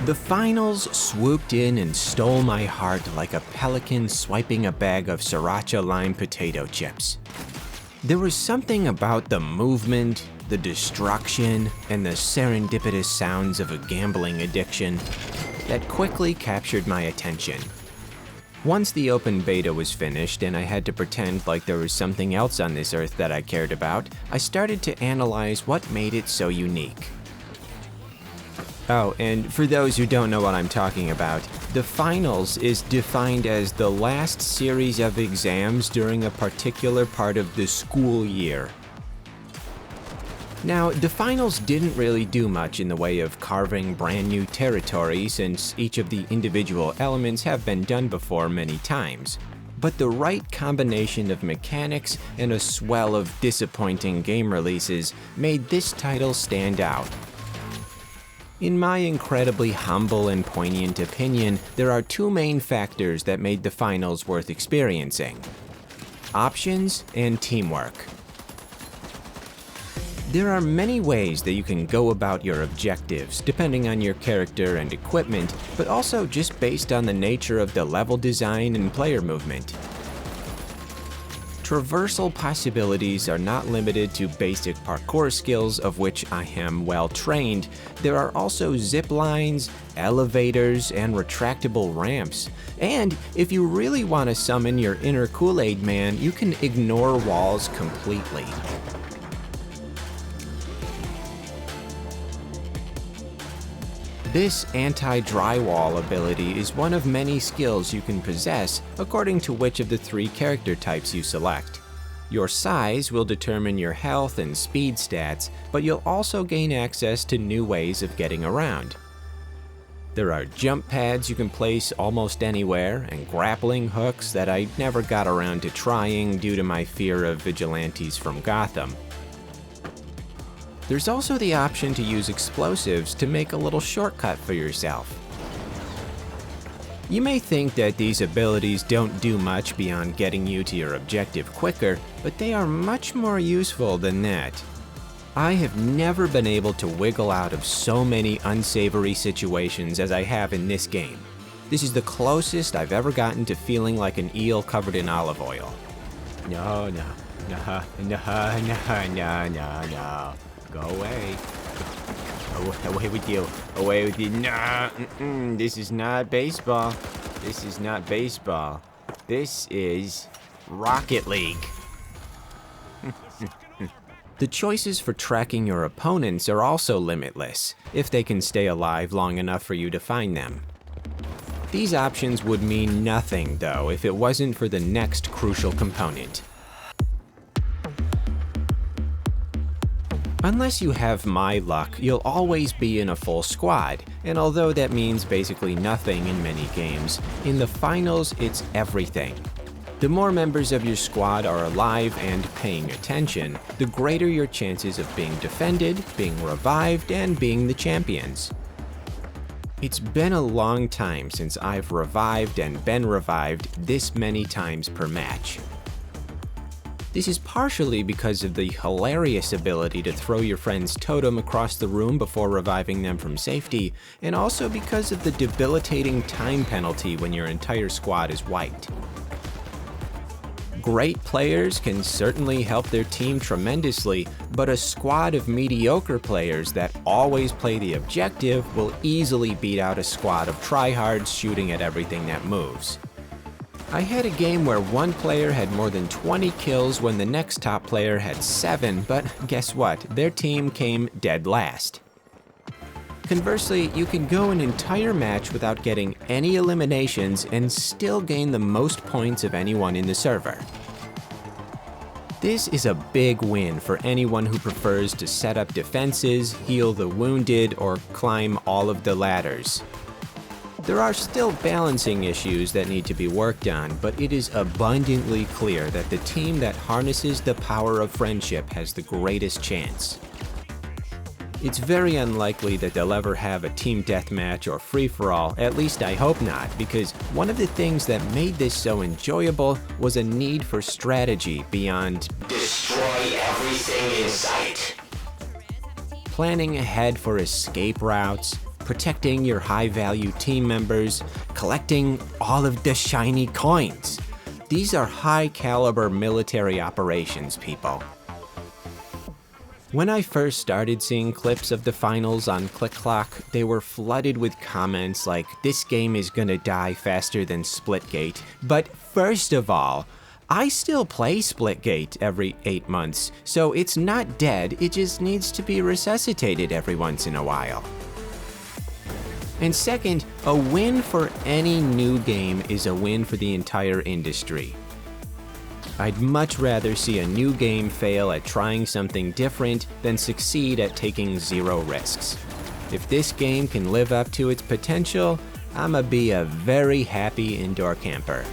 The finals swooped in and stole my heart like a pelican swiping a bag of sriracha lime potato chips. There was something about the movement, the destruction, and the serendipitous sounds of a gambling addiction that quickly captured my attention. Once the open beta was finished and I had to pretend like there was something else on this earth that I cared about, I started to analyze what made it so unique. Oh, and for those who don't know what I'm talking about, the finals is defined as the last series of exams during a particular part of the school year. Now, the finals didn't really do much in the way of carving brand new territory since each of the individual elements have been done before many times. But the right combination of mechanics and a swell of disappointing game releases made this title stand out. In my incredibly humble and poignant opinion, there are two main factors that made the finals worth experiencing: options and teamwork. There are many ways that you can go about your objectives, depending on your character and equipment, but also just based on the nature of the level design and player movement. Traversal possibilities are not limited to basic parkour skills, of which I am well trained. There are also zip lines, elevators, and retractable ramps. And if you really want to summon your inner Kool-Aid man, you can ignore walls completely. This anti-drywall ability is one of many skills you can possess according to which of the three character types you select. Your size will determine your health and speed stats, but you'll also gain access to new ways of getting around. There are jump pads you can place almost anywhere, and grappling hooks that I never got around to trying due to my fear of vigilantes from Gotham. There's also the option to use explosives to make a little shortcut for yourself. You may think that these abilities don't do much beyond getting you to your objective quicker, but they are much more useful than that. I have never been able to wiggle out of so many unsavory situations as I have in this game. This is the closest I've ever gotten to feeling like an eel covered in olive oil. No. Go away. Away with you. Away with you. Nah, this is not baseball. This is not baseball. This is Rocket League. The choices for tracking your opponents are also limitless, if they can stay alive long enough for you to find them. These options would mean nothing, though, if it wasn't for the next crucial component. Unless you have my luck, you'll always be in a full squad, and although that means basically nothing in many games, in the finals it's everything. The more members of your squad are alive and paying attention, the greater your chances of being defended, being revived, and being the champions. It's been a long time since I've revived and been revived this many times per match. This is partially because of the hilarious ability to throw your friend's totem across the room before reviving them from safety, and also because of the debilitating time penalty when your entire squad is wiped. Great players can certainly help their team tremendously, but a squad of mediocre players that always play the objective will easily beat out a squad of tryhards shooting at everything that moves. I had a game where one player had more than 20 kills when the next top player had 7, but guess what? Their team came dead last. Conversely, you can go an entire match without getting any eliminations and still gain the most points of anyone in the server. This is a big win for anyone who prefers to set up defenses, heal the wounded, or climb all of the ladders. There are still balancing issues that need to be worked on, but it is abundantly clear that the team that harnesses the power of friendship has the greatest chance. It's very unlikely that they'll ever have a team deathmatch or free-for-all, at least I hope not, because one of the things that made this so enjoyable was a need for strategy beyond destroy everything in sight. Planning ahead for escape routes, protecting your high-value team members, collecting all of the shiny coins. These are high-caliber military operations, people. When I first started seeing clips of the finals on ClickClock, they were flooded with comments like, "This game is gonna die faster than Splitgate." But first of all, I still play Splitgate every 8 months, so it's not dead, it just needs to be resuscitated every once in a while. And second, a win for any new game is a win for the entire industry. I'd much rather see a new game fail at trying something different than succeed at taking zero risks. If this game can live up to its potential, I'ma be a very happy indoor camper.